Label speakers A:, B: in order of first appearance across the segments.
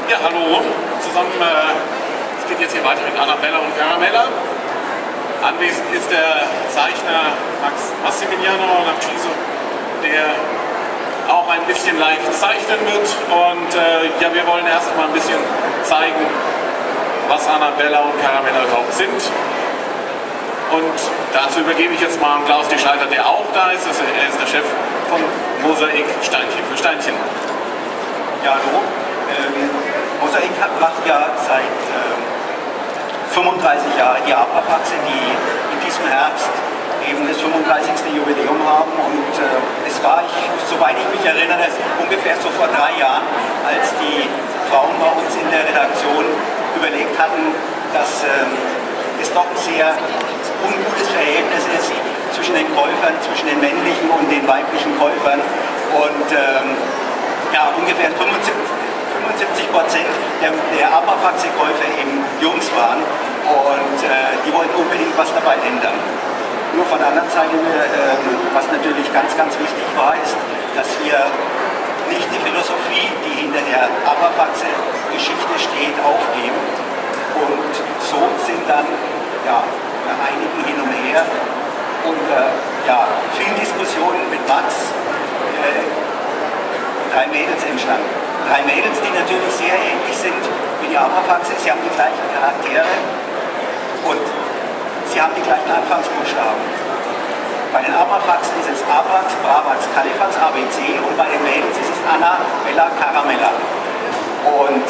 A: Ja, hallo zusammen. Es geht jetzt hier weiter mit Annabella und Caramella. Anwesend ist der Zeichner Massimiliano Narciso, der auch ein bisschen live zeichnen wird. Und ja, wir wollen erst mal ein bisschen zeigen, was Annabella und Caramella überhaupt sind. Und dazu übergebe ich jetzt mal an Klaus die Schalter, der auch da ist. Er ist der Chef von Mosaik Steinchen für Steinchen.
B: Ja, hallo. Mosaik macht ja seit 35 Jahren die Abrafaxe, die in diesem Herbst eben das 35. Jubiläum haben. Und es war, soweit ich mich erinnere, ungefähr so vor 3 Jahren, als die Frauen bei uns in der Redaktion überlegt hatten, dass es doch ein sehr ungutes Verhältnis ist zwischen den Käufern, zwischen den männlichen und den weiblichen Käufern. Und ja, ungefähr 75% der Abrafaxe-Käufer eben Jungs waren und die wollten unbedingt was dabei ändern. Nur von der anderen Seite, was natürlich ganz, ganz wichtig war, ist, dass wir nicht die Philosophie, die hinter der Abrafaxe-Geschichte steht, aufgeben. Und so sind dann ja, nach einigen hin und her und ja, vielen Diskussionen mit Max 3 Mädels entstanden. 3 Mädels, die natürlich sehr ähnlich sind wie die Abrafaxe. Sie haben die gleichen Charaktere und sie haben die gleichen Anfangsbuchstaben. Bei den Abrafaxen ist es Abrax, Bravax, Kalifax, ABC und bei den Mädels ist es Anna, Bella, Caramella. Und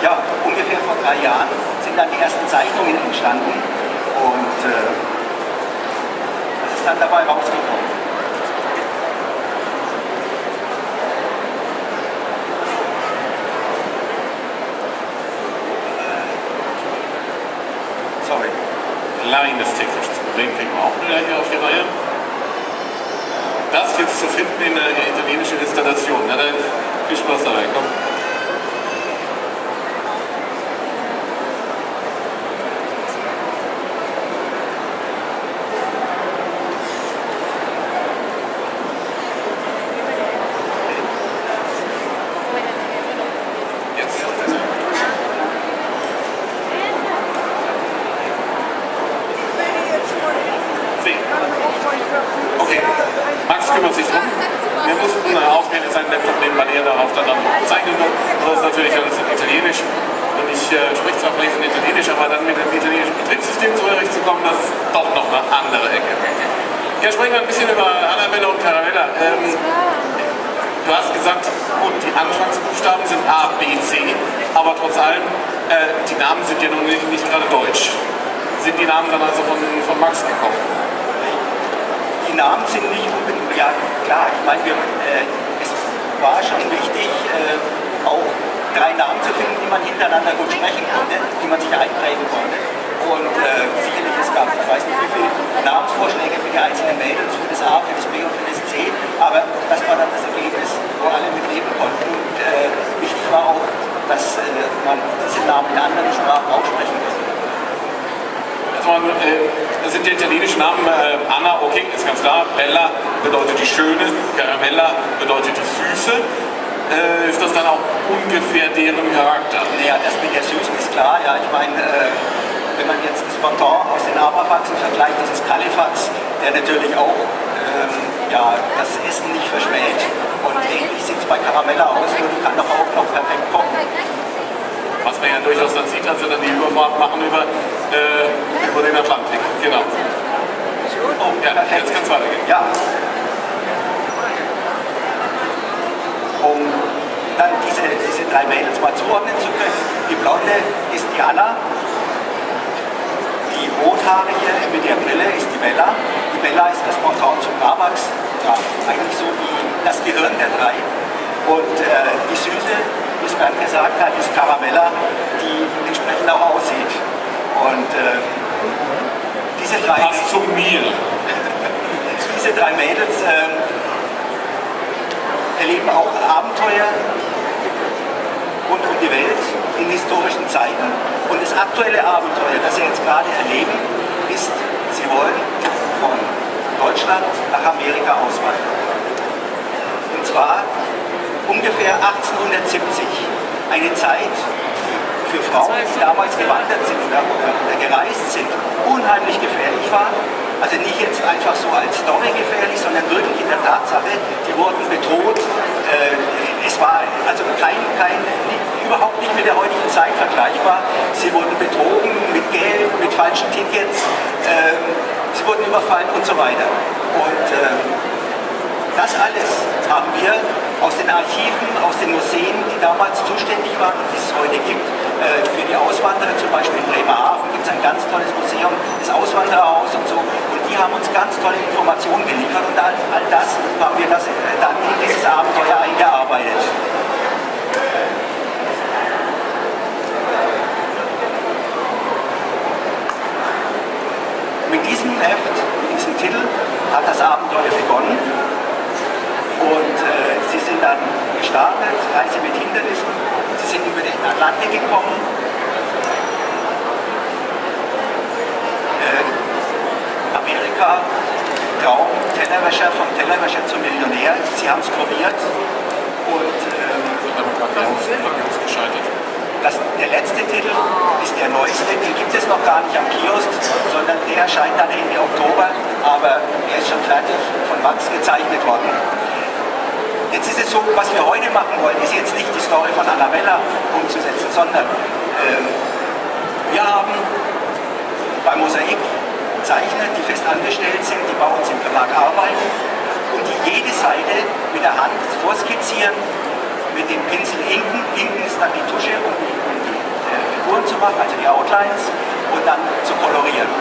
B: ja, ungefähr vor 3 Jahren sind dann die ersten Zeichnungen entstanden und was ist dann dabei rausgekommen?
A: Kleines technisches Problem kriegen wir auch wieder hier auf die Reihe. Das jetzt zu finden in der italienischen Installation. Na, dann viel Spaß dabei, komm. Okay, Max kümmert sich drum. Wir mussten auswählen, seinen Laptop nehmen, weil er darauf dann zeichnen wird. Das ist natürlich alles in Italienisch. Und ich spreche zwar vielleicht in Italienisch, aber dann mit dem italienischen Betriebssystem zurechtzukommen, das ist doch noch eine andere Ecke. Ja, sprechen wir ein bisschen über Annabella und Caramella. Du hast gesagt, gut, die Anfangsbuchstaben sind A, B, C, aber trotz allem, die Namen sind ja nun nicht gerade deutsch. Sind die Namen dann also von Max gekommen?
B: Die Namen sind nicht unbedingt, ja klar, ich meine, es war schon wichtig, auch 3 Namen zu finden, die man hintereinander gut sprechen konnte, die man sich einprägen konnte. Und sicherlich, es gab, ich weiß nicht wie viele Namensvorschläge für die einzelnen Mädels, für das A, für das B und für das C, aber das war dann das Ergebnis, wo alle mitleben konnten. Und wichtig war auch, dass man diese Namen in anderen Sprachen aussprechen konnte.
A: Das sind die italienischen Namen. Anna, okay, ist ganz klar. Bella bedeutet die Schöne, Caramella bedeutet die Süße. Ist das dann auch ungefähr deren Charakter?
B: Naja, das mit der Süßen ist klar. Ja, ich meine, wenn man jetzt das Pendant aus den Abrafaxen vergleicht, das ist Kalifax, der natürlich auch ja, das Essen nicht verschmäht. Und ähnlich sieht es bei Caramella aus, nur die kann doch auch noch perfekt kochen.
A: Was man ja durchaus dann sieht, als sie dann die Überfahrt machen über den Atlantik. Genau. Oh, ja, jetzt kann es weitergehen.
B: Ja. Um dann diese 3 Mädels mal zuordnen zu können. Die Blonde ist die Anna. Die Rothaarige mit der Brille ist die Bella. Die Bella ist das Pendant zum Bravax. Ja, eigentlich so das Gehirn der 3. Und die Süße, wie es gerade gesagt hat, ist Caramella, die entsprechend auch aussieht. Und diese 3
A: passt zu mir.
B: Diese 3 Mädels erleben auch Abenteuer rund um die Welt in historischen Zeiten. Und das aktuelle Abenteuer, das sie jetzt gerade erleben, ist, sie wollen von Deutschland nach Amerika auswandern. Und zwar ungefähr 1870 eine Zeit, die für Frauen, die damals gewandert sind oder gereist sind, unheimlich gefährlich war. Also nicht jetzt einfach so als Story gefährlich, sondern wirklich in der Tatsache, die wurden bedroht. Es war also überhaupt nicht mit der heutigen Zeit vergleichbar. Sie wurden betrogen mit Geld, mit falschen Tickets, sie wurden überfallen und so weiter. Und das alles haben wir aus den Archiven, aus den Museen, die damals zuständig waren und die es heute gibt, für die Auswanderer, zum Beispiel in Bremerhaven gibt es ein ganz tolles Museum, das Auswandererhaus und so, und die haben uns ganz tolle Informationen geliefert und all das haben wir dann in dieses Abenteuer eingearbeitet. Mit diesem Heft, mit diesem Titel hat das Abenteuer begonnen und sie sind dann gestartet, Reise mit Hindernissen, sie sind über den Atlantik gekommen, Amerika, Traum, Tellerwäscher, vom Tellerwäscher zum Millionär, sie haben es probiert und der letzte Titel ist der neueste, den gibt es noch gar nicht am Kiosk, sondern der erscheint dann Ende Oktober, aber er ist schon fertig, von Max gezeichnet worden. Jetzt ist es so, was wir heute machen wollen, ist jetzt nicht die Story von Caramella umzusetzen, sondern wir haben bei Mosaik Zeichner, die fest angestellt sind, die bei uns im Verlag arbeiten und die jede Seite mit der Hand vorskizzieren, mit dem Pinsel inken. Inken ist dann die Tusche, um die Figuren zu machen, also die Outlines, und dann zu kolorieren.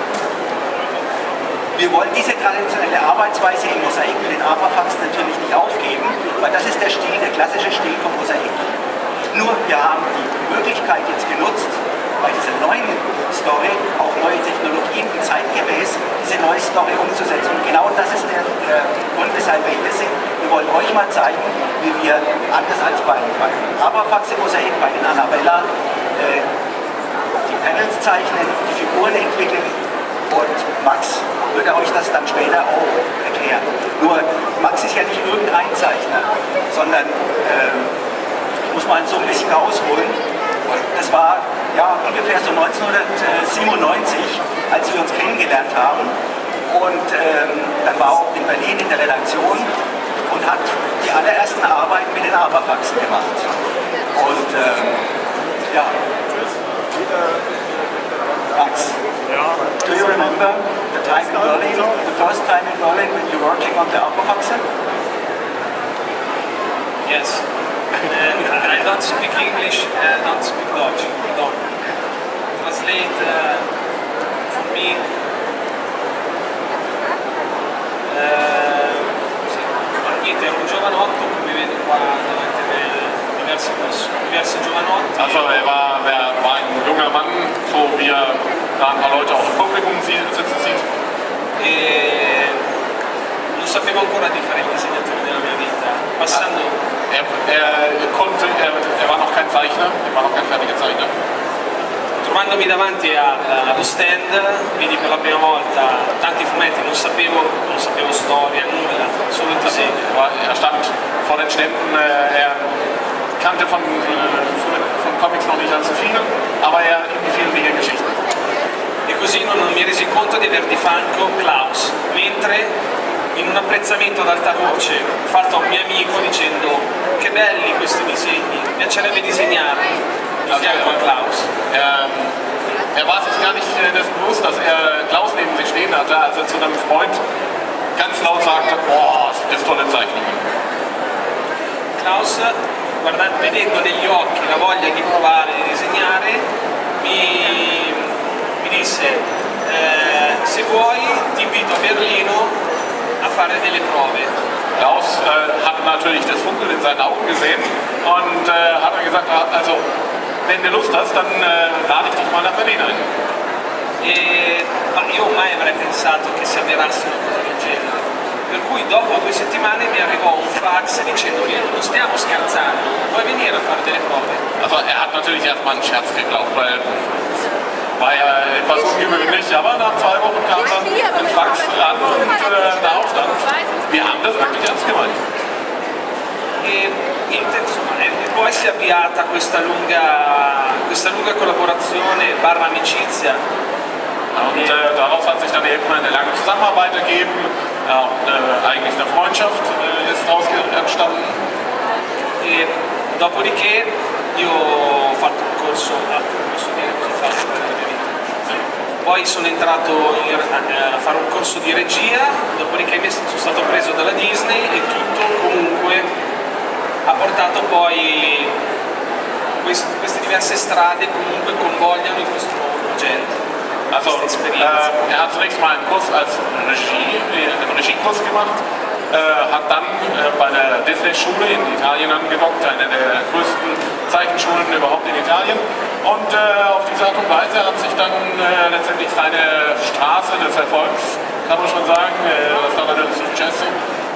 B: Wir wollen diese traditionelle Arbeitsweise im Mosaik mit den Abrafax natürlich nicht aufgeben, weil das ist der Stil, der klassische Stil vom Mosaik. Nur wir haben die Möglichkeit jetzt genutzt, bei dieser neuen Story auch neue Technologien und zeitgemäß diese neue Story umzusetzen. Und genau das ist der Grund, weshalb wir hier sind. Wir wollen euch mal zeigen, wie wir anders als beim Abrafax im Mosaik, bei den Caramella, die Panels zeichnen, die Figuren entwickeln, und Max würde euch das dann später auch erklären. Nur Max ist ja nicht irgendein Zeichner, sondern ich muss mal so ein bisschen ausholen. Das war ja ungefähr so 1997, als wir uns kennengelernt haben. Und dann war er auch in Berlin in der Redaktion und hat die allerersten Arbeiten mit den Abrafaxen gemacht. Und ja, Max, do you remember the time in Berlin, the first time in Berlin when you were working on the Abrafaxen?
C: Yes. And I don't speak English and I don't speak Dutch. I don't. Translate for me. Niente, ero un giovanotto, come vedo qua davanti a me diversi giovanotti.
A: Also er war ein junger Mann, so wie er da ein paar Leute auch im Publikum sitzen sieht.
C: E non sapevo ancora di fare il disegnatore nella mia vita. Passando.
A: Er war noch kein Zeichner, er war noch kein fertiger Zeichner.
C: Trovandomi davanti allo stand, vidi per la prima volta tanti fumetti, non sapevo storia, nulla, solo il disegno.
A: Er stand vor den Ständen, er kannte von Comics noch nicht allzu viele, aber er gefielen mir Geschichten.
C: E così non mi resi conto di aver di fianco Klaus, mentre in un apprezzamento ad alta voce ho fatto a un mio amico dicendo che belli questi disegni, mi piacerebbe disegnarli. Klaus.
A: Er war sich gar nicht dessen bewusst, dass er Klaus neben sich stehen hatte, als er zu einem Freund ganz laut sagte, boah, das ist tolle Zeichnungen.
C: Klaus, vedendo negli occhi la voglia di provare, di disegnare, mi disse, se vuoi ti invito a Berlino a fare delle prove.
A: Klaus hat natürlich das Funkeln in seinen Augen gesehen und hat dann gesagt, also wenn du Lust hast, dann lade ich dich mal nach Berlin ein.
C: Ma io mai avrei pensato che si avverasse una cosa del genere. Per cui dopo 2 settimane mi arrivò un fax dicendomi non stiamo scherzando, vuoi venire a fare delle prove?
A: Also er hat natürlich erstmal einen Scherz geglaubt, weil war ja etwas ungewöhnlich, aber nach 2 Wochen kam dann ein Fax ran und darauf stand, wir haben das wirklich ernst gemeint.
C: E niente, insomma, può essere si è avviata questa lunga collaborazione barra amicizia.
A: Und daraus hat sich dann eben eine lange Zusammenarbeit ergeben, auch eigentlich eine Freundschaft ist daraus entstanden.
C: E dopodiché io ho fatto un corso, posso dire cosa ho fatto nella mia vita. Poi sono entrato a fare un corso di regia, dopodiché sono stato preso dalla Disney e tutto comunque ha portato poi queste diverse strade comunque convogliano in questo nuovo progetto.
A: Also er hat zunächst mal einen Kurs als einen Regiekurs gemacht, hat dann bei der Disney-Schule in Italien angedockt, eine der größten Zeichenschulen überhaupt in Italien. Und auf diese Art und Weise hat sich dann letztendlich seine Straße des Erfolgs, kann man schon sagen, la strada del successo,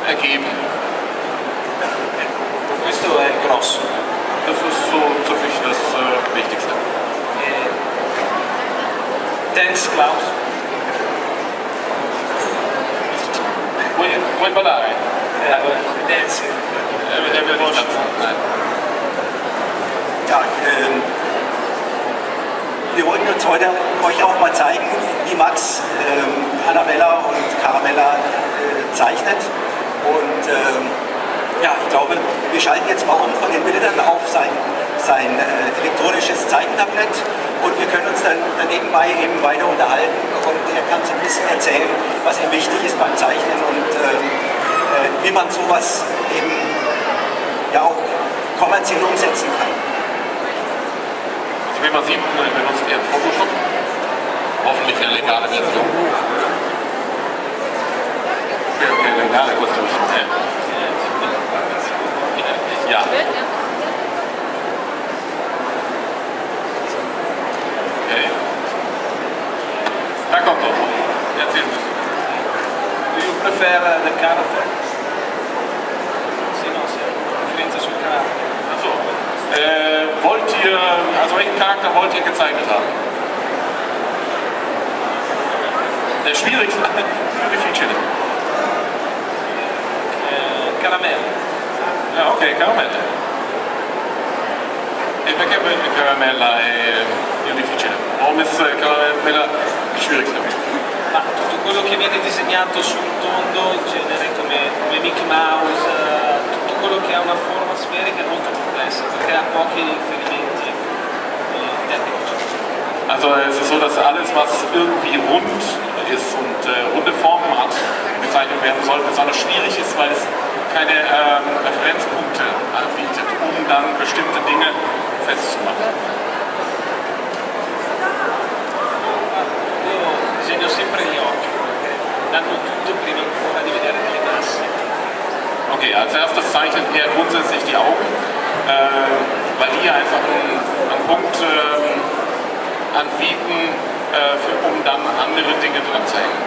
A: ergeben.
C: Questo è il grosso.
A: Das ist so wirklich das Wichtigste.
C: Thanks Klaus.
A: Vuoi ballare?
C: Dance.
A: Er will nicht tanzen. Nein.
B: Ja, wir wollten uns heute euch auch mal zeigen, wie Max Annabella und Caramella zeichnet. Und ja, ich glaube, wir schalten jetzt mal um von den Bildern auf sein elektronisches Zeichentablett und wir können uns dann nebenbei eben weiter unterhalten und er kann so ein bisschen erzählen, was ihm wichtig ist beim Zeichnen und wie man sowas eben ja auch kommerziell umsetzen kann.
A: Also wie man sieht, benutzt er Photoshop, hoffentlich eine legale Version. Okay, legale Version. Ja. Okay. Da kommt doch. Erzähl ein bisschen.
C: Do you prefer the character? Sì, no, sì, preferenza sul carattere.
A: Achso. Wollt ihr, also welchen Charakter wollt ihr gezeichnet haben? Der schwierigste, difficile.
C: Caramella.
A: Ja, ok, Caramella. E perché Caramella è più difficile? Ho messo Caramella schwierigste.
C: Ma tutto quello che viene disegnato sul tondo, in genere come Mickey Mouse, tutto quello che ha una forma sferica è molto complessa perché ha pochi riferimenti tecnici.
A: Also es ist so, dass alles, was irgendwie rund ist und runde Formen hat, bezeichnet werden soll, besonders schwierig ist, weil es keine Referenzpunkte anbietet, um dann bestimmte Dinge festzumachen.
C: Io disegno sempre gli occhi, perché danno tutto prima ancora di vedere delle masse.
A: Okay, als erstes zeichnet er grundsätzlich die Augen, weil die einfach einen Punkt anbieten, um dann andere Dinge dran zu hängen.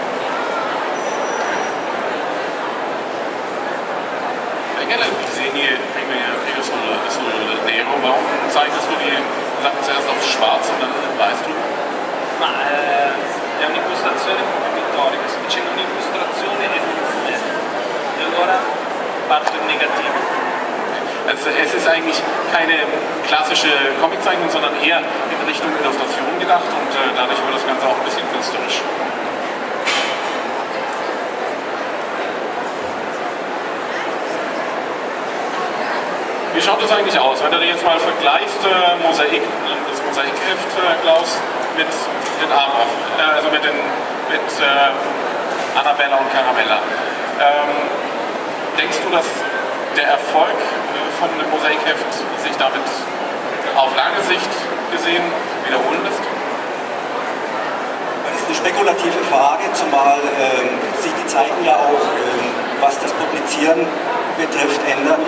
A: Perché le disegni prima sul nero? Warum zeichnest du die Sachen zuerst auf schwarz und dann weiß du?
C: Ma è un'impostazione un po' pittorica, sto dicendo un'impostazione e non un fumetto. E allora parto in negativo.
A: Es ist eigentlich keine klassische Comiczeichnung, sondern eher in Richtung Illustration gedacht und dadurch wird das Ganze auch ein bisschen künstlerisch. Wie schaut das eigentlich aus, wenn du dir jetzt mal vergleichst, das Mosaikheft, Klaus, mit den also mit Annabella und Caramella. Denkst du, dass der Erfolg von dem Mosaikheft sich damit auf lange Sicht gesehen wiederholen lässt?
B: Das ist eine spekulative Frage, zumal sich die Zeiten ja auch, was das Publizieren betrifft, ändern.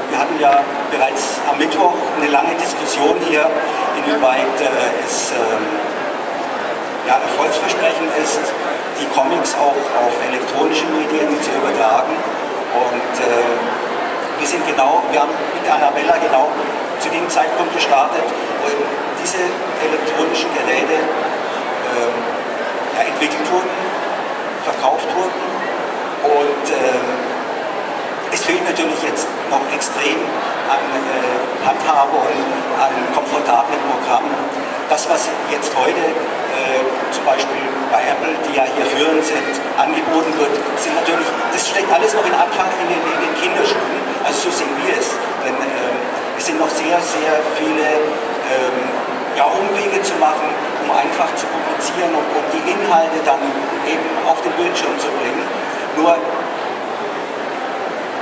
B: Wir hatten ja bereits am Mittwoch eine lange Diskussion hier, inwieweit es erfolgsversprechend ist, die Comics auch auf elektronische Medien zu übertragen. Und wir haben mit Annabella genau zu dem Zeitpunkt gestartet, wo eben diese elektronischen Geräte entwickelt wurden, verkauft wurden. Und es fehlt natürlich jetzt noch extrem an Handhabung, an komfortablen Programmen. Das, was jetzt heute zum Beispiel bei Apple, die ja hier führend sind, angeboten wird, sind natürlich, das steckt alles noch in Anfang in den Kinderschuhen. Also so sehen wir es. Denn es sind noch sehr, sehr viele Umwege zu machen, um einfach zu publizieren und um die Inhalte dann eben auf den Bildschirm zu bringen. Nur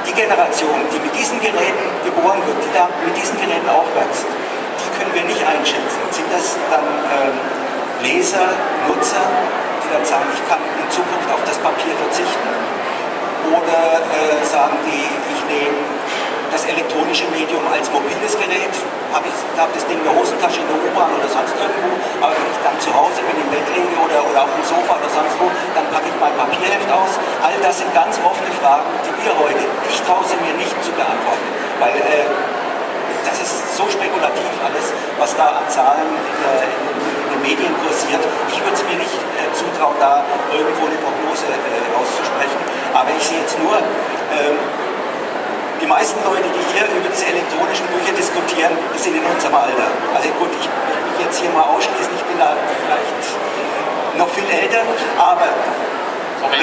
B: die Generation, die mit diesen Geräten geboren wird, die da mit diesen Geräten aufwächst, die können wir nicht einschätzen. Sind das dann Leser, Nutzer, die dann sagen, ich kann in Zukunft auf das Papier verzichten? Oder sagen die, ich nehme das elektronische Medium als mobiles Gerät, habe das Ding in der Hosentasche, in der U-Bahn oder sonst irgendwo, aber wenn ich dann zu Hause bin, im Bett lege oder auf dem Sofa oder sonst wo, dann packe ich mein Papierheft aus. All das sind ganz offene Fragen, die wir heute, ich traue sie mir nicht zu beantworten, weil das ist so spekulativ alles, was da an Zahlen in den Medien kursiert. Ich würde es mir nicht zutrauen, da irgendwo eine Prognose auszusprechen, aber ich sehe jetzt nur, die meisten Leute, die hier über diese elektronischen Bücher diskutieren, die sind in unserem Alter. Also gut, ich möchte mich jetzt hier mal ausschließen, ich bin da vielleicht noch viel älter, aber wenn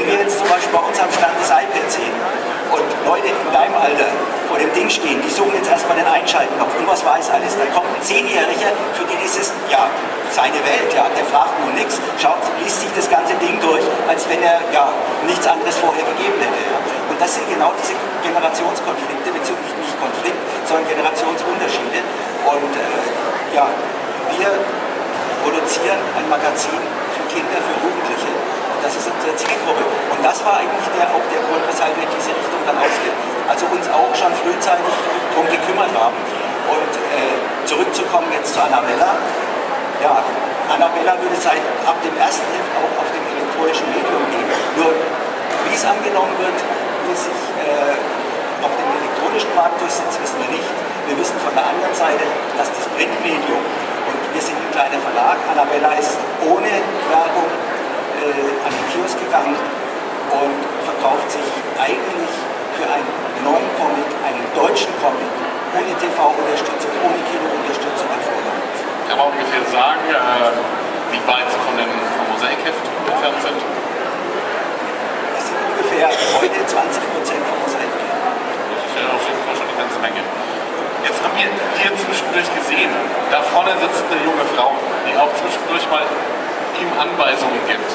B: wir jetzt zum Beispiel bei uns am Stand das iPad sehen und Leute in deinem Alter vor dem Ding stehen, die suchen jetzt erstmal den Einschaltknopf und was weiß alles, dann kommt ein 10-Jähriger, für den ist es ja seine Welt, ja, der fragt nur nichts, liest sich das ganze Ding durch, als wenn er ja nichts anderes vorher gegeben hätte. Ja. Und das sind genau diese Generationskonflikte, beziehungsweise nicht Konflikt, sondern Generationsunterschiede. Und wir produzieren ein Magazin für Kinder, für Jugendliche. Und das ist unsere Zielgruppe. Und das war eigentlich auch der Grund, weshalb wir in diese Richtung dann ausgehen. Also uns auch schon frühzeitig darum gekümmert haben. Und zurückzukommen jetzt zu Caramella. Ja, Caramella würde ab dem ersten Heft auch auf dem elektronischen Medium gehen. Nur wie es angenommen wird, wie es sich auf dem elektronischen Markt durchsetzt, wissen wir nicht. Wir wissen von der anderen Seite, dass das Printmedium, und wir sind ein kleiner Verlag, Caramella ist ohne Werbung an den Kiosk gegangen und verkauft sich eigentlich für einen neuen Comic, einen deutschen Comic, ohne TV-Unterstützung, ohne Kino-Unterstützung hervorragend.
A: Kann man ungefähr sagen, wie weit Sie vom Mosaikheft entfernt sind?
B: Das sind ungefähr heute 20% vom Mosaik.
A: Das ist ja auf jeden Fall schon eine ganze Menge. Jetzt haben wir hier zwischendurch gesehen, da vorne sitzt eine junge Frau, die auch zwischendurch mal ihm Anweisungen gibt.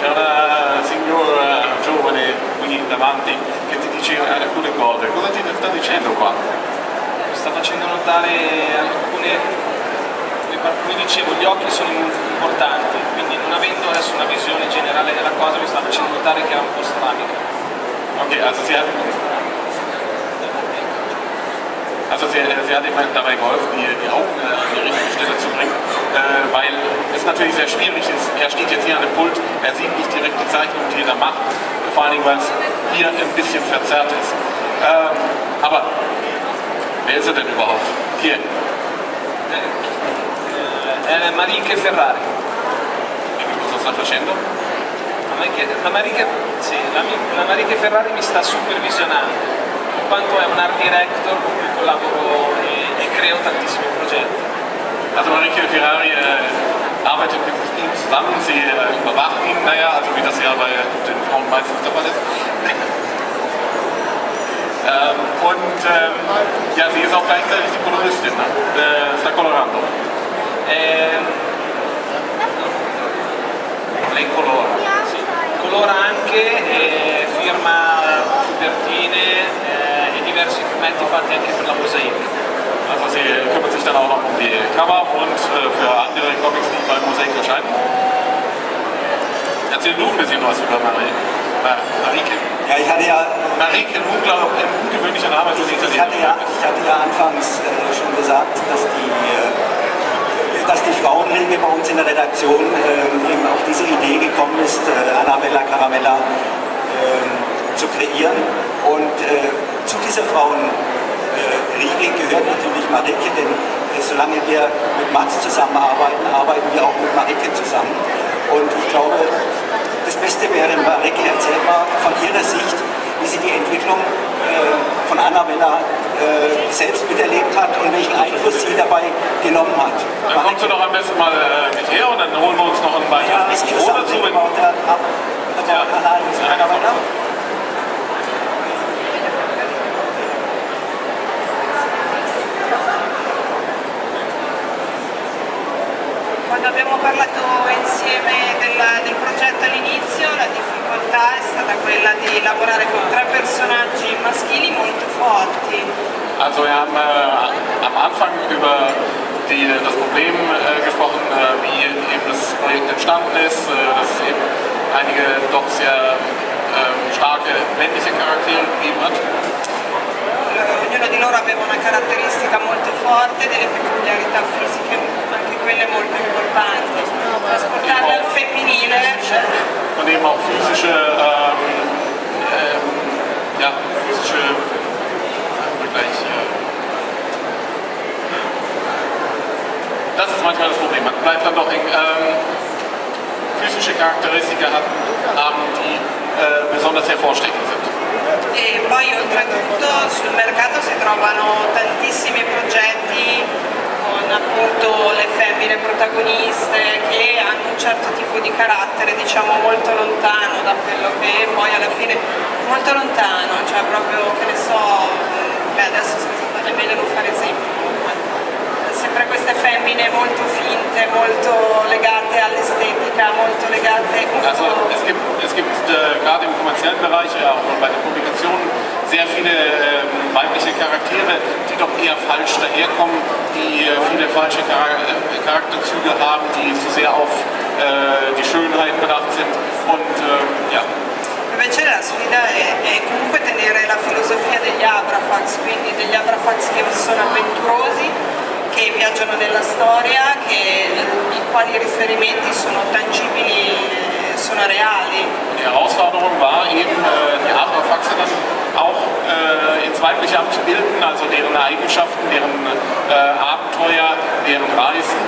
A: C'è una signora giovane qui davanti che ti dice alcune cose. Cosa ti sta dicendo qua?
C: Sta facendo notare alcune, come dicevo, gli occhi sono importanti, quindi non avendo adesso una visione generale della cosa mi sta facendo notare che è un po' stramica.
A: Okay, also sie hat ihm dabei geholfen, die Augen an die richtige Stelle zu bringen, weil es natürlich sehr schwierig ist. Er steht jetzt hier an dem Pult, er sieht nicht direkt die Zeichnung, die er da macht, vor allen Dingen, weil es hier ein bisschen verzerrt ist. Aber wer ist er denn überhaupt? Hier.
C: Mariche Ferrari.
A: E che cosa sta facendo?
C: La Mariche Ferrari mi sta supervisionando, in quanto è un art director con cui collaboro e creo tantissimi progetti.
A: Also Marieke Ferrari arbeitet mit ihm zusammen, sie überwacht ihn, also wie das ja bei den Frauen meistens der Fall ist. Sie ist auch gleichzeitig die Koloristin, ne? Sta colorando.
C: Lei colora, sì. Colora anche, firma copertine e diversi fumetti fatti anche per la Mosaic.
A: Also sie kümmert sich dann auch noch um die Cover und für andere Comics, die bei Mosaik erscheinen. Erzähl du ein bisschen was über Marieke.
B: Ja, ich hatte ja...
A: Marieke, ein ungewöhnlicher Name.
B: Ich hatte ja anfangs schon gesagt, dass die Frauenriege bei uns in der Redaktion eben auf diese Idee gekommen ist, Caramella zu kreieren. Und zu dieser Frauenriege gehört natürlich Marieke, denn solange wir mit Mats zusammenarbeiten, arbeiten wir auch mit Marieke zusammen. Und ich glaube, das Beste wäre, Marieke erzählt mal von ihrer Sicht, wie sie die Entwicklung von Annabella selbst miterlebt hat und welchen Einfluss sie dabei genommen hat.
A: Dann kommst du doch am besten mal mit her und dann holen wir uns noch ein weiteres Mikro dazu. Einer von uns.
D: Quando abbiamo parlato insieme del progetto all'inizio, la difficoltà è stata quella di lavorare con 3 personaggi maschili molto forti.
A: Also wir haben am Anfang über das Problem gesprochen, wie eben das Projekt entstanden ist, dass es eben einige doch sehr starke männliche Charaktere gegeben hat.
D: Ognuno di loro aveva una caratteristica molto forte, delle peculiarità fisiche, anche quelle molto importanti. Trasportarle al femminile.
A: Und eben auch physische das ist manchmal das Problem. Man bleibt dann doch physische Charakteristika haben, die besonders hervorstechend sind.
D: E poi oltretutto sul mercato si trovano tantissimi progetti con appunto le femmine protagoniste che hanno un certo tipo di carattere, diciamo molto lontano da quello che poi alla fine, molto lontano, cioè proprio che ne so, adesso è meglio non fare esempi, sempre queste femmine molto finte, molto legate all'estetica, molto legate...
A: Also es gibt gerade im kommerziellen Bereich, ja auch bei den Publikationen, sehr viele weibliche Charaktere, die doch eher falsch daherkommen, die viele falsche Charakterzüge haben, die zu sehr auf die Schönheit bedacht sind und ja.
D: Invece la sfida è comunque tenere la filosofia degli Abrafax, quindi degli Abrafax che sono avventurosi, che viaggiano nella storia, i quali riferimenti sono tangibili, sono reali.
A: Die Herausforderung war eben, die Abrafaxe dann auch ins Weibliche abzubilden, also deren Eigenschaften, deren Abenteuer, deren Reisen.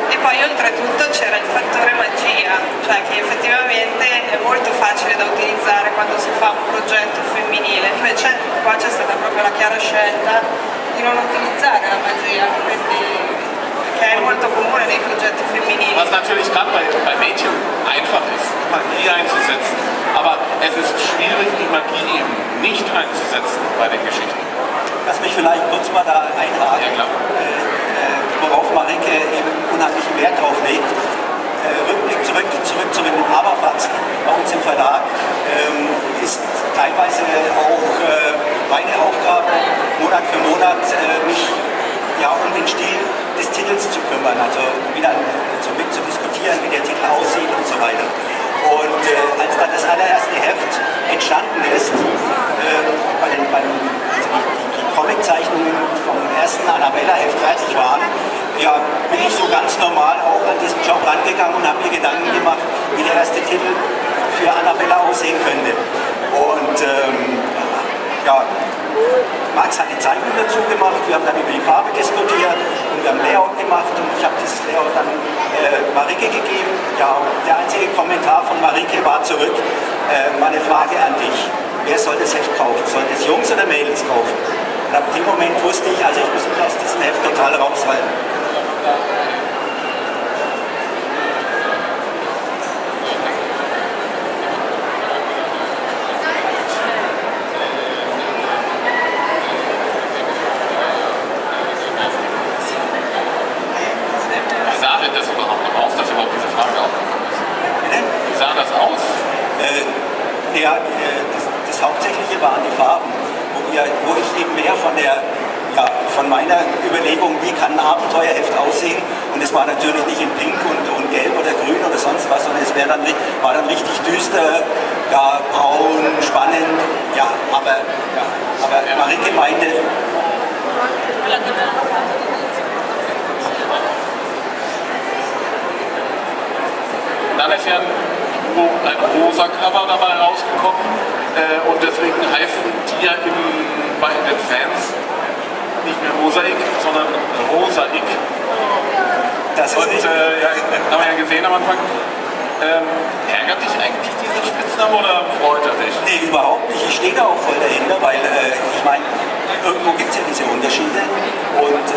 D: E poi oltretutto c'era il fattore magia, cioè che effettivamente è molto facile da utilizzare quando si fa un progetto femminile, invece qua c'è stata proprio la chiara scelta di non utilizzare la magia, quindi, che è molto comune nei progetti femminili.
A: Was natürlich gerade bei Mädchen einfach ist, Magie einzusetzen, aber es ist schwierig, die Magie eben nicht einzusetzen bei den Geschichten.
B: Lass mich vielleicht kurz mal da einhaken.
A: Ja, klar.
B: Worauf Marike eben unheimlichen Wert drauf legt. Rückblick zurück zu den Aberfaxen bei uns im Verlag ist teilweise auch meine Aufgabe, Monat für Monat mich um den Stil des Titels zu kümmern, also wieder so mit zu diskutieren, wie der Titel aussieht und so weiter. Und als dann das allererste Heft entstanden ist, die Comiczeichnungen vom ersten Annabella-Heft fertig waren, bin ich so ganz normal auch an diesen Job rangegangen und habe mir Gedanken gemacht, wie der erste Titel für Annabella aussehen könnte. Und Max hat die Zeichnung dazu gemacht, wir haben dann über die Farbe diskutiert und wir haben Layout gemacht und ich habe dieses Layout dann Marike gegeben. Ja, und der einzige Kommentar von Marike war zurück, meine Frage an dich, wer soll das Heft kaufen? Sollen das Jungs oder Mädels kaufen? Und ab dem Moment wusste ich, also ich muss mich aus diesem Heft total raushalten.
A: Wie sah denn das überhaupt noch aus, dass überhaupt diese Frage aufgekommen ist? Wie sah das aus?
B: Das Hauptsächliche waren die Farben, wo ich eben mehr von meiner Überlegung, wie kann ein Abenteuerheft aussehen, und es war natürlich nicht in Pink und Gelb oder Grün oder sonst was, sondern es war dann richtig düster, braun, spannend, aber Marike meinte,
A: dann ist ja ein rosa Cover dabei rausgekommen und deswegen heißen die ja bei den Fans nicht mehr Mosaik, sondern Rosaik.
B: das ist
A: Und haben wir ja gesehen am Anfang, Ärgert dich eigentlich dieser Spitzname oder freut er dich?
B: Nee, überhaupt nicht. Ich stehe da auch voll dahinter, weil ich meine, irgendwo gibt es ja diese Unterschiede und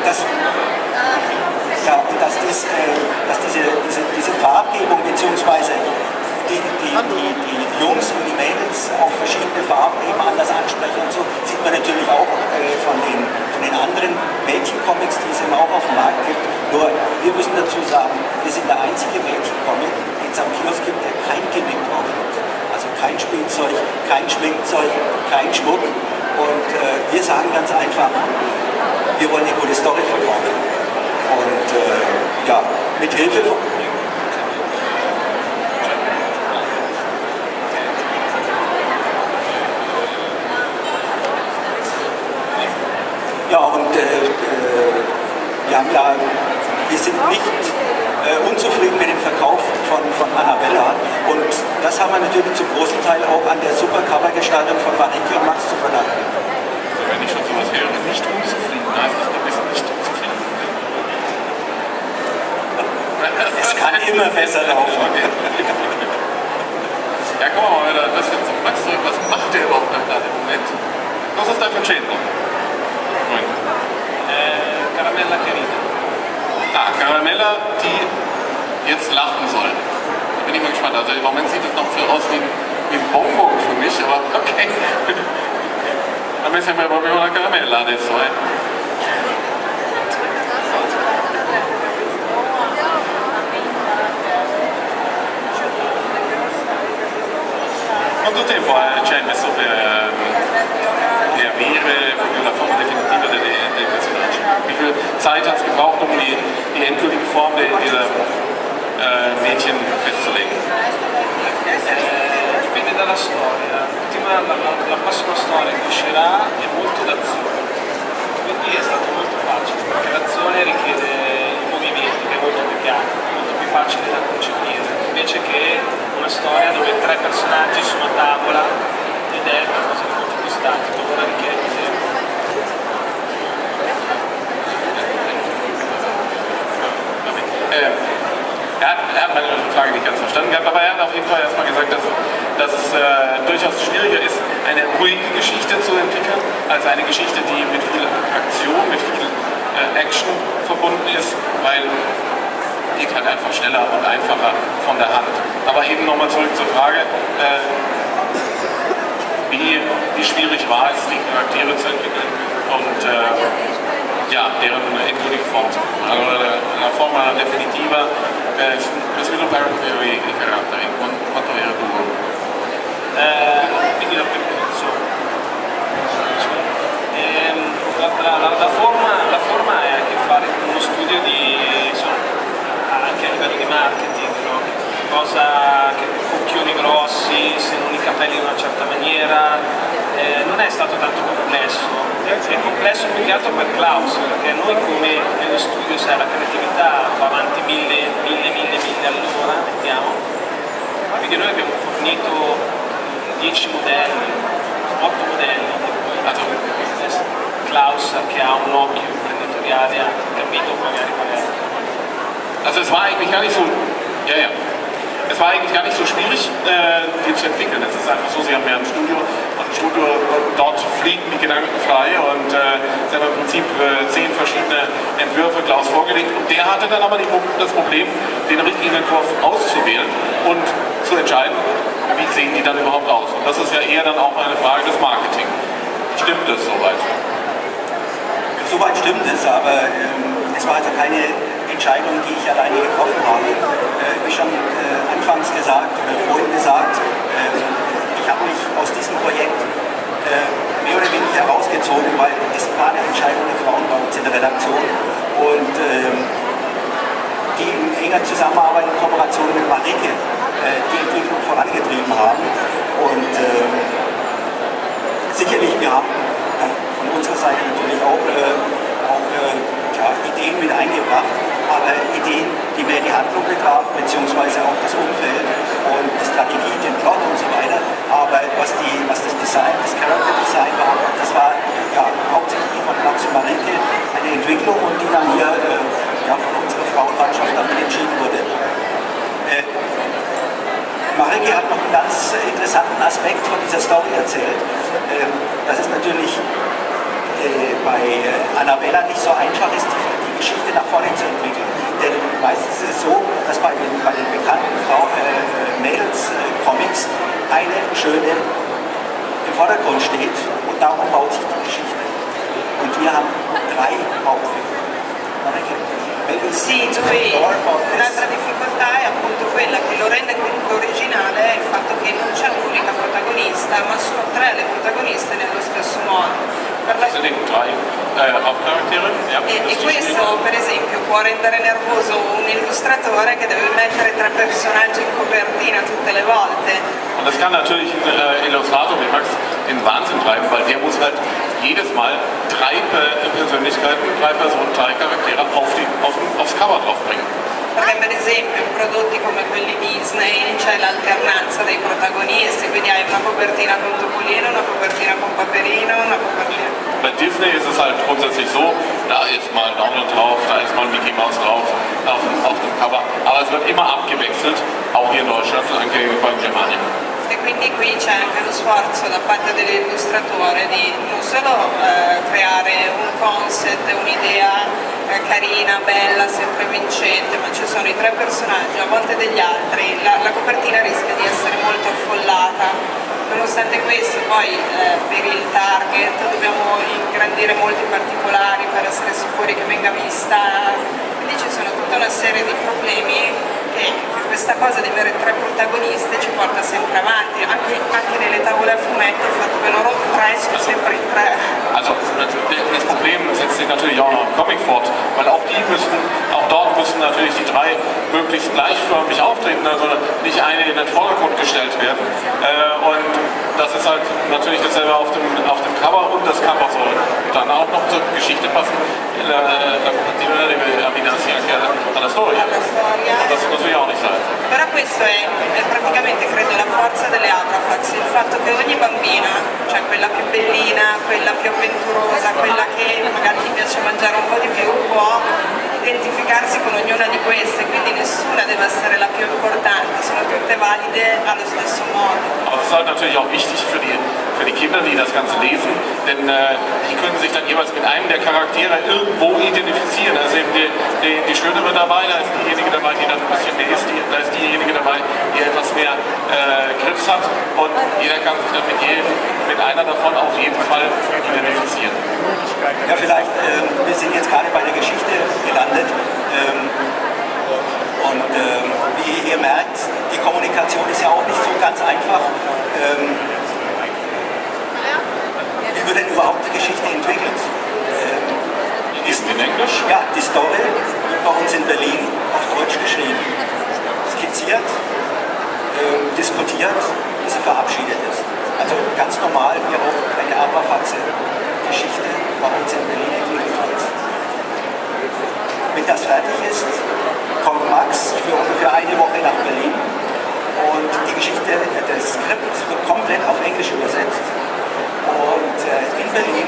B: dass diese Farbgebung bzw. die Jungs und die Mädels auf verschiedene Farben eben anders ansprechen und so, sieht man natürlich auch von den anderen Mädchencomics, die es eben auch auf dem Markt gibt. Nur, wir müssen dazu sagen, wir sind der einzige Mädchencomic, den es am Kiosk gibt, der kein Gimmick drauf hat. Also kein Spielzeug, kein Schminkzeug, kein Schmuck. Und wir sagen ganz einfach, wir wollen eine gute Story verkaufen. Und ja, mit Hilfe von... Ja, und wir sind nicht unzufrieden mit dem Verkauf von Caramella. Und das haben wir natürlich zum großen Teil auch an der super Covergestaltung von Marike und Max zu verdanken.
A: Also wenn ich schon sowas höre, nicht unzufrieden, heißt das, du bist nicht unzufrieden.
B: Es kann immer besser laufen.
A: Ja, guck mal, was Max, was macht der überhaupt gerade im Moment? Was ist da für ein Schädel?
C: Caramella querida.
A: Ah, Caramella, die jetzt lachen soll. Da bin ich mal gespannt. Also im Moment sieht es noch so aus wie ein Bonbon für mich, aber okay. A me sembra proprio una caramella adesso, Quanto tempo ci hai messo per avere la forma definitiva dei personaggi? Wie viel Zeit hat es gebraucht, um die endgültige Form dieser Mädchen festzulegen?
C: Dipende dalla storia. La prossima storia che uscirà è molto d'azione, quindi è stato molto facile, perché l'azione richiede il movimento che è molto più chiaro, molto più facile da concepire, invece che una storia dove 3 personaggi sono a tavola ed è qualcosa di molto più statico, allora richiede più tempo.
A: Er hat meine Frage nicht ganz verstanden gehabt, aber er hat auf jeden Fall erstmal gesagt, dass es durchaus schwieriger ist, eine ruhige Geschichte zu entwickeln, als eine Geschichte, die mit viel Aktion, mit viel Action verbunden ist, weil geht halt einfach schneller und einfacher von der Hand. Aber eben nochmal zurück zur Frage, wie schwierig war es, die Charaktere zu entwickeln und deren endgültige Form zu bekommen. Allora, la forma definitiva per sviluppare i caratteri, quanto era duro?
C: Quindi la preposizione. La forma è a che fare con uno studio anche a livello di marketing, no? Che occhioni grossi, se non i capelli in una certa maniera, non è stato tanto complesso. È complesso più che altro per Klaus, perché noi come nello studio sai la creatività va avanti mille all'ora, mettiamo, quindi noi abbiamo fornito 10 modelli, 8 modelli, Klaus che ha un occhio imprenditoriale ha capito magari qual è.
A: Also es war eigentlich gar nicht so, es war eigentlich gar nicht so schwierig, die zu entwickeln. Es ist einfach so, sie haben ja ein Studio dort fliegen die Gedanken frei und sie haben im Prinzip 10 verschiedene Entwürfe Klaus vorgelegt und der hatte dann aber das Problem, den richtigen Entwurf auszuwählen und zu entscheiden, wie sehen die dann überhaupt aus. Und das ist ja eher dann auch eine Frage des Marketing. Stimmt das soweit?
B: Soweit stimmt es, aber es war also keine Entscheidung, die ich alleine getroffen habe. Wie schon anfangs gesagt, vorhin gesagt, ich habe mich aus diesem Projekt mehr oder weniger herausgezogen, weil es war eine Entscheidung der Frauen bei uns in der Redaktion und die in enger Zusammenarbeit und Kooperation mit Marike die Entwicklung vorangetrieben haben und sicherlich wir haben von unserer Seite natürlich auch Ideen mit eingebracht, aber Ideen, die mehr die Handlung betrafen, beziehungsweise auch das Umfeld und die Strategie, den Plot und so weiter. Aber was das Design, das Character Design war, das war hauptsächlich von Max und Marike eine Entwicklung und die dann hier interessanten Aspekt von dieser Story erzählt, dass es natürlich bei Caramella nicht so einfach ist, die Geschichte nach vorne zu entwickeln. Denn meistens ist es so, dass bei den bekannten Mädels-Comics eine schöne im Vordergrund steht und darum baut sich die Geschichte. Und wir haben 3 Hauptfiguren.
D: Sì, poi un'altra difficoltà è appunto quella che lo rende comunque originale è il fatto che non c'è un'unica protagonista, ma sono 3 le protagoniste nello stesso modo. Per la...
A: Das sind die 3 Hauptcharaktere. Ja,
D: E questo per esempio può rendere nervoso un illustratore che deve mettere 3 personaggi in copertina tutte le volte.
A: Und das kann natürlich ein Illustrator wie Max in Wahnsinn treiben, weil der muss halt jedes Mal 3 Persönlichkeiten, 3 Personen, 3 Charaktere aufs Cover draufbringen.
D: Perché per esempio in prodotti come quelli Disney c'è l'alternanza dei protagonisti, quindi hai una copertina con Topolino, una copertina con Paperino, una copertina...
A: Bei Disney ist es halt grundsätzlich so, da ist mal Donald drauf, da ist mal Mickey Mouse drauf auf dem Cover, aber es wird immer abgewechselt, auch hier in Deutschland, anche beim Germania.
D: E quindi qui c'è anche lo sforzo da parte dell'illustratore di non solo creare un concept, un'idea carina, bella, sempre vincente, ma ci sono i 3 personaggi, a volte degli altri, la copertina rischia di essere molto affollata. Nonostante questo poi per il target dobbiamo ingrandire molti particolari per essere sicuri che venga vista, quindi ci sono tutta una serie di problemi che questa cosa di avere 3 protagoniste ci porta sempre avanti, anche nelle tavole a fumetti il fatto che loro 3 sono sempre in 3.
A: Also das Problem setzt sich natürlich auch noch im Comic fort, weil auch dort müssen natürlich die 3 möglichst gleichförmig auftreten, also nicht eine in den Vordergrund gestellt werden. Und das ist halt natürlich dasselbe auf dem Cover und das Cover soll dann auch noch zur Geschichte passen. La copertina deve abbinarsi anche alla storia. Das ist natürlich auch nicht so einfach.
D: Però questo è praticamente credo la forza delle Abrafax, il fatto che ogni bambina, cioè quella più bellina, quella più avventurosa, quella che magari gli piace mangiare un po' di più, può identificarsi con ognuna di queste, quindi nessuna deve essere la più importante, sono tutte valide allo stesso modo.
A: Aber es ist halt natürlich auch wichtig für die Kinder, die das Ganze lesen, denn die können sich dann jeweils mit einem der Charaktere irgendwo identifizieren. Also eben die Schönere dabei, da ist diejenige dabei, die dann ein bisschen mehr ist, da ist diejenige dabei, die etwas mehr Grips hat und jeder kann sich dann mit einer davon auf jeden Fall identifizieren.
B: Ja, vielleicht, wir sind jetzt gerade bei der Geschichte gelandet und wie ihr merkt, die Kommunikation ist ja auch nicht so ganz einfach. Wie wird denn überhaupt die Geschichte entwickelt?
A: Ist in Englisch?
B: Ja, die Story wird bei uns in Berlin auf Deutsch geschrieben, skizziert, diskutiert, bis sie verabschiedet ist. Also ganz normal, wie auch eine Abrafaxe-Geschichte bei uns in Berlin entwickelt wird. Wenn das fertig ist, kommt Max für ungefähr eine Woche nach Berlin und die Geschichte, das Skript wird komplett auf Englisch übersetzt. Und in Berlin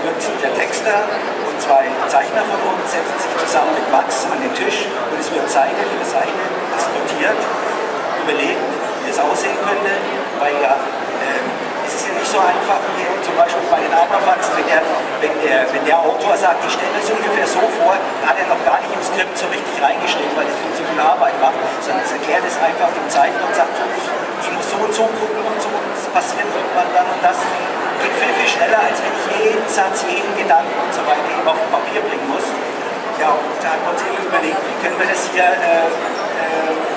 B: wird der Texter und 2 Zeichner von uns setzen sich zusammen mit Max an den Tisch und es wird Seite für Seite diskutiert, überlegt, wie es aussehen könnte, weil ja es ist ja nicht so einfach wie zum Beispiel bei den Abrafax, wenn der Autor sagt, ich stelle es ungefähr so vor, hat er noch gar nicht im Skript so richtig reingeschrieben, weil es viel zu viel Arbeit macht, sondern es erklärt es einfach dem Zeichner und sagt, die muss so und so gucken und so und es passiert irgendwann dann und das. Geht viel, viel schneller, als wenn ich jeden Satz, jeden Gedanken und so weiter eben auf Papier bringen muss. Ja, und da haben wir uns eben überlegt, wie können wir das hier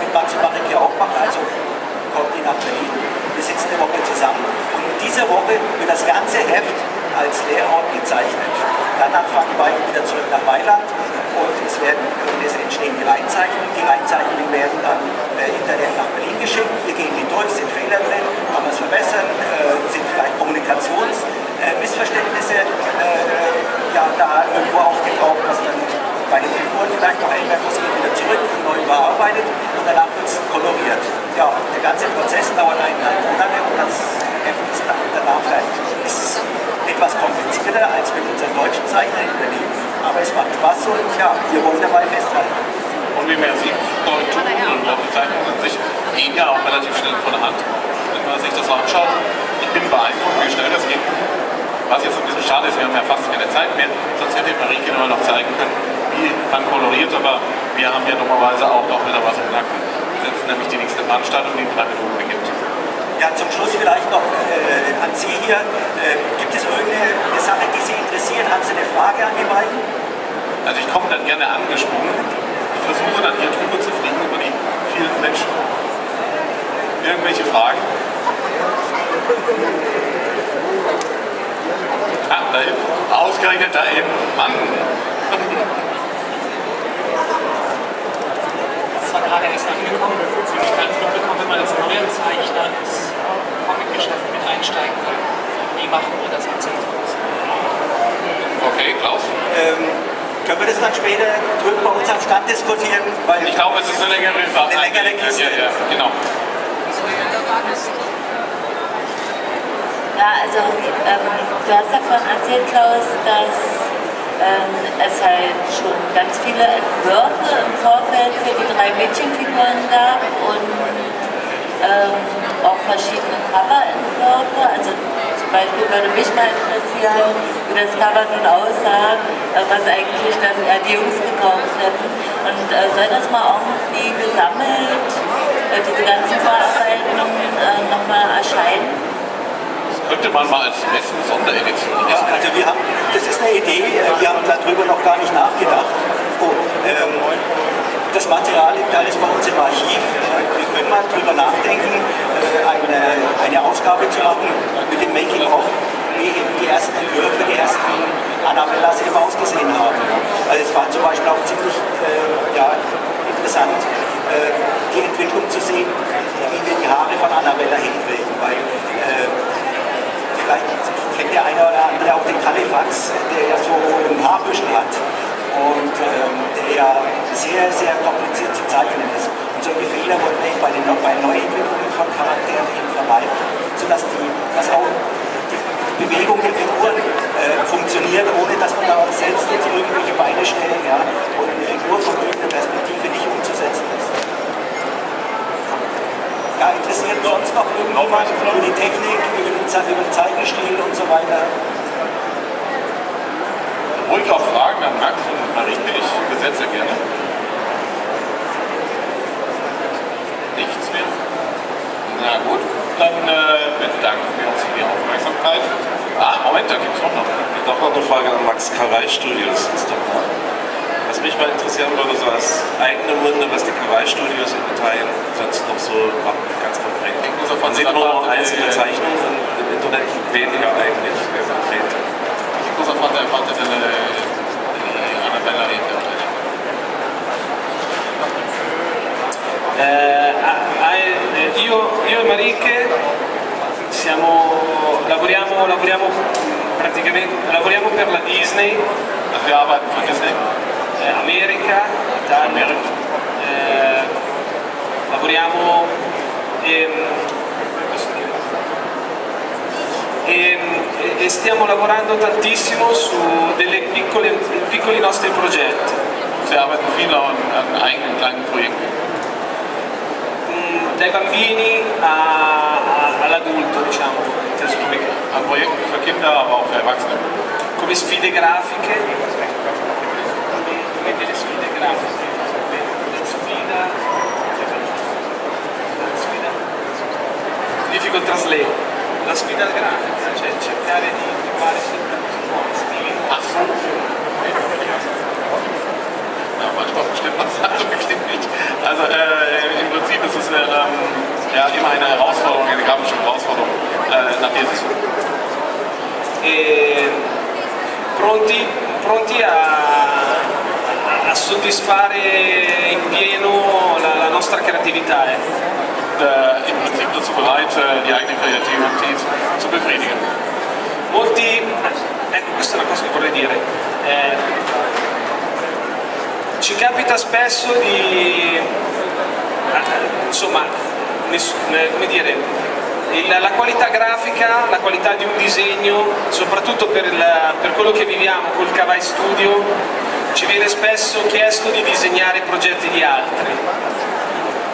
B: mit Max und Marek hier auch machen. Also kommt die nach Berlin, wir sitzen eine Woche zusammen und in dieser Woche wird das ganze Heft als Layout gezeichnet. Danach fahren die beiden wieder zurück nach Mailand und es entstehen die Leinzeichnungen. Die Leinzeichnungen werden dann hinterher nach Berlin geschickt. Wir gehen die durch, sind Fehler drin, kann man es verbessern, sind vielleicht Kommunikationsmissverständnisse da irgendwo aufgetaucht, was dann bei den Figuren vielleicht noch ändern muss, geht wieder zurück, neu überarbeitet und danach wird es koloriert. Ja, der ganze Prozess dauert 1,5 Monate und das Heft ist dann danach fertig. Es ist etwas komplizierter als mit unseren deutschen Zeichnern in Berlin, aber es macht Spaß und ja, wir wollen dabei festhalten.
A: Und wie man sieht, Korrekturen und Bezeichnungen an sich gehen ja auch relativ schnell von der Hand. man sich das so anschaut, ich bin beeindruckt, wie schnell das geht. Was jetzt ein bisschen schade ist, wir haben ja fast keine Zeit mehr, sonst hätte Marike nur noch zeigen können, wie man koloriert, aber wir haben ja normalerweise auch noch wieder was im Nacken. Wir setzen nämlich die nächste Veranstaltung, die in 3 Minuten beginnt.
B: Ja, zum Schluss vielleicht noch an Sie hier. Gibt es irgendeine Sache, die Sie interessieren? Haben Sie eine Frage an die beiden?
A: Also ich komme dann gerne angesprungen. Ich versuche dann hier drüber zu fliegen über die vielen Menschen. Irgendwelche Fragen? Ah, da eben. Ausgerechnet da eben. Mann.
E: Das war gerade erst angekommen. Ich habe ganz mitbekommen, wenn man als neuer Zeichner ins Comic-Geschäft mit einsteigen will. Wie machen wir das am Zentrum?
A: Okay, Klaus?
B: Können wir das dann später drüben bei uns am Stand diskutieren? Weil
A: Ich glaube, es ist eine längere Fahrt.
B: Eine längere Kiste.
A: Ja, genau.
F: Ja, also du hast davon erzählt, Klaus, dass es halt schon ganz viele Entwürfe im Vorfeld für die 3 Mädchenfiguren gab und auch verschiedene Coverentwürfe. Also zum Beispiel würde mich mal interessieren, wie das Cover nun aussah, was eigentlich dann eher die Jungs gekauft hätten. Und soll das mal irgendwie gesammelt, diese ganzen Vorarbeiten nochmal erscheinen?
A: Könnte man mal als Messen-Sonderedition
B: ja, also das ist eine Idee, wir haben darüber noch gar nicht nachgedacht. Das Material liegt alles bei uns im Archiv. Wir können mal drüber nachdenken, eine Ausgabe zu machen mit dem Making-of, wie eben die ersten Entwürfe, die ersten Annabellas eben ausgesehen haben. Also es war zum Beispiel auch ziemlich interessant, die Entwicklung zu sehen, wie wir die Haare von Annabella hinkriegen. Weil vielleicht kennt der eine oder andere auch den Kalifax, der ja so einen Haarbüschel hat und der ja sehr, sehr kompliziert zu zeichnen ist. Und solche Fehler wollten wir eben bei Neuentwicklungen von Charakteren eben vermeiden, sodass auch die Bewegung der Figuren funktioniert, ohne dass man da selbst jetzt irgendwelche Beine stellen, ja, und eine Figur von irgendeiner Perspektive nicht umzusetzen ist. Ja, interessiert sonst noch irgendjemand über die Technik, über den Zeichenstil und so weiter?
A: Ruhig auch Fragen an Max und Marike, ich besetze gerne. Nichts mehr? Na gut, dann bedanken wir uns für die Aufmerksamkeit. Moment, da gibt es noch.
G: Noch mal eine Frage an Max. Karai Studios ist doch mal. Was mich mal interessieren würde, so als eigene Munde, was die Karai Studios in Italien sonst noch so machen, ganz konkret. Man sieht nur noch einzelne Zeichnungen und im Internet weniger eigentlich konkret.
A: Cosa fate delle Annabella
C: Io e Marike lavoriamo per la Disney,
A: Also wir arbeiten für Disney.
C: America, Italia, lavoriamo e stiamo lavorando tantissimo su piccoli nostri progetti.
A: Wir arbeiten viel an eigenen kleinen Projekten.
C: Dai bambini all'adulto, diciamo, inteso come
A: An Projekten für Kinder, aber auch für Erwachsene.
C: come sfide grafiche, come delle sfide grafiche, difficult translate, la sfida grafica, cioè cercare di trovare sempre nuovi stili.
A: Ach so. Ja, manchmal stimmt man das wirklich nicht. Also im Prinzip ist es immer eine Herausforderung, eine grafische Herausforderung, nach der zu suchen.
C: Pronti a soddisfare in pieno la nostra creatività.
A: Im Prinzip dazu bereit, die eigene Kreativität zu befriedigen.
C: Ecco, questa è una cosa che vorrei dire. Ci capita spesso di, insomma, come dire, la qualità grafica, la qualità di un disegno, soprattutto per quello che viviamo col Kawaii Studio, ci viene spesso chiesto di disegnare progetti di altri.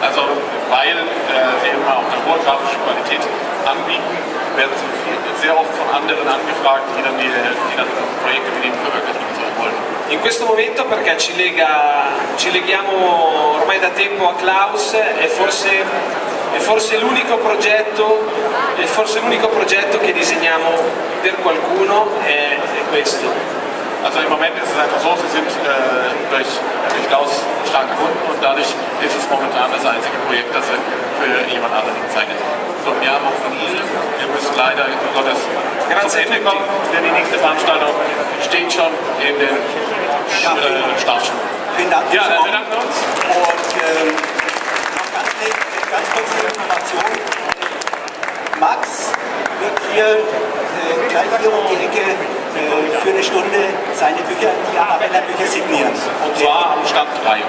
A: Also, weil wir immer auch eine hohe grafische Qualität anbieten, werden sehr oft von anderen angefragt, die dann Projekte mit ihnen verwirklichen wollen.
C: In questo momento, perché ci leghiamo ormai da tempo a Klaus, è forse l'unico progetto che disegniamo per qualcuno è questo.
A: Also im Moment ist es einfach so, sie sind durch Klaus stark gebunden und dadurch ist es momentan das einzige Projekt, das sie für jemand anderen zeigen. Und wir haben auch von Ihnen, wir müssen leider Gottes zum Ende kommen, denn die nächste Veranstaltung steht schon in den Startschuhen.
B: Vielen Dank fürs
A: Ja,
B: Kommen.
A: wir danken uns.
B: Und noch ganz kurze Information. Max wird hier gleich hier um die Ecke für eine Stunde seine Bücher, die Caramella-Bücher signieren.
A: Und zwar am Stand 3.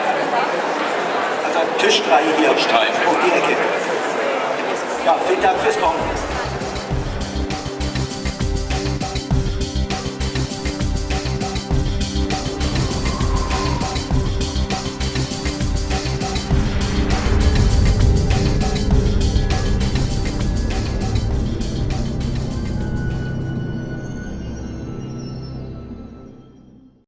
B: Also Tisch 3 hier
A: Tisch 3.
B: um die Ecke. Ja, vielen Dank fürs Kommen.